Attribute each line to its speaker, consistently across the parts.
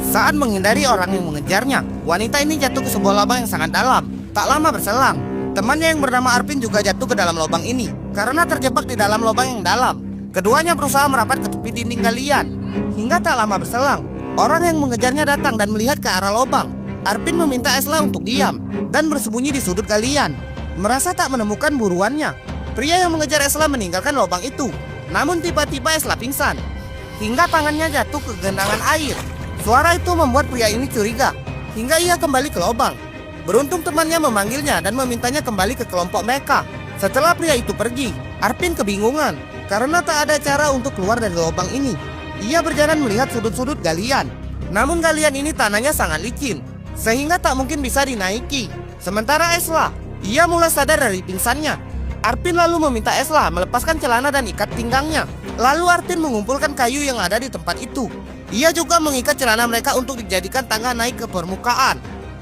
Speaker 1: Saat menghindari orang yang mengejarnya, wanita ini jatuh ke sebuah lubang yang sangat dalam. Tak lama berselang, temannya yang bernama Arvin juga jatuh ke dalam lubang ini karena terjebak di dalam lubang yang dalam. Keduanya berusaha merapat ke tepi dinding galian. Hingga tak lama berselang, orang yang mengejarnya datang dan melihat ke arah lubang. Arvin meminta Esla untuk diam dan bersembunyi di sudut galian. Merasa tak menemukan buruannya, pria yang mengejar Esla meninggalkan lubang itu. Namun tiba-tiba Esla pingsan hingga tangannya jatuh ke genangan air. Suara itu membuat pria ini curiga hingga ia kembali ke lubang. Beruntung temannya memanggilnya dan memintanya kembali ke kelompok mereka. Setelah pria itu pergi, Arvin kebingungan karena tak ada cara untuk keluar dari lubang ini. Ia berjalan melihat sudut-sudut galian. Namun galian ini tanahnya sangat licin sehingga tak mungkin bisa dinaiki. Sementara Esla, ia mulai sadar dari pingsannya. Arvin lalu meminta Esla melepaskan celana dan ikat pinggangnya. Lalu Arvin mengumpulkan kayu yang ada di tempat itu. Ia juga mengikat celana mereka untuk dijadikan tangga naik ke permukaan.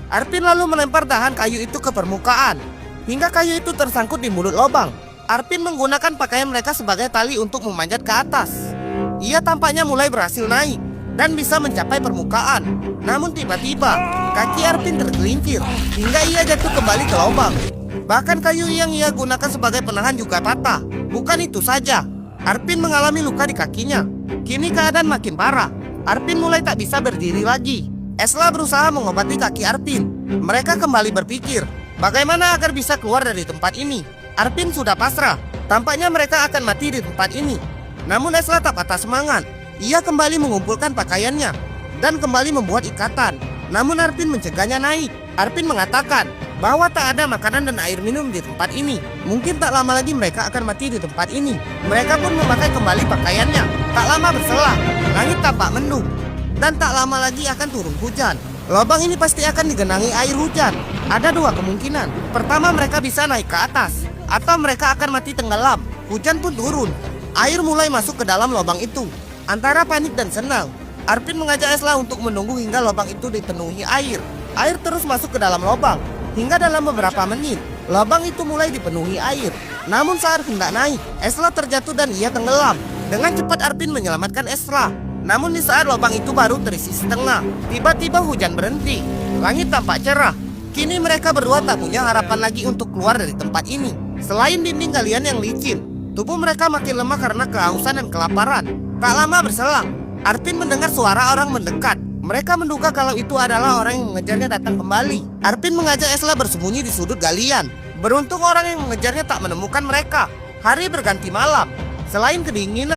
Speaker 1: Arvin lalu melempar dahan kayu itu ke permukaan hingga kayu itu tersangkut di mulut lubang. Arvin menggunakan pakaian mereka sebagai tali untuk memanjat ke atas. Ia tampaknya mulai berhasil naik dan bisa mencapai permukaan. Namun tiba-tiba kaki Arvin tergelincir hingga ia jatuh kembali ke lubang. Bahkan kayu yang ia gunakan sebagai penahan juga patah. Bukan itu saja, Arvin mengalami luka di kakinya. Kini keadaan makin parah. Arvin mulai tak bisa berdiri lagi. Esla berusaha mengobati kaki Arvin. Mereka kembali berpikir bagaimana agar bisa keluar dari tempat ini. Arvin sudah pasrah. Tampaknya mereka akan mati di tempat ini. Namun Esla tak patah semangat. Ia kembali mengumpulkan pakaiannya dan kembali membuat ikatan. Namun Arvin mencegahnya naik. Arvin mengatakan bahwa tak ada makanan dan air minum di tempat ini. Mungkin tak lama lagi mereka akan mati di tempat ini. Mereka pun memakai kembali pakaiannya. Tak lama berselang, langit tampak mendung dan tak lama lagi akan turun hujan. Lubang ini pasti akan digenangi air hujan. Ada dua kemungkinan. Pertama, mereka bisa naik ke atas, atau mereka akan mati tenggelam. Hujan pun turun. Air mulai masuk ke dalam lubang itu. Antara panik dan senang, Arvin mengajak Esla untuk menunggu hingga lubang itu dipenuhi air. Air terus masuk ke dalam lubang hingga dalam beberapa menit lubang itu mulai dipenuhi air. Namun saat hendak naik, Esla terjatuh dan ia tenggelam. Dengan cepat Arvin menyelamatkan Esla. Namun di saat lubang itu baru terisi setengah, tiba-tiba hujan berhenti. Langit tampak cerah. Kini mereka berdua tak punya harapan lagi untuk keluar dari tempat ini. Selain dinding galian yang licin, tubuh mereka makin lemah karena kehausan dan kelaparan. Tak lama berselang, Arvin mendengar suara orang mendekat. Mereka menduga kalau itu adalah orang yang mengejarnya datang kembali. Arvin mengajak Esla bersembunyi di sudut galian. Beruntung orang yang mengejarnya tak menemukan mereka. Hari berganti malam. Selain kedinginan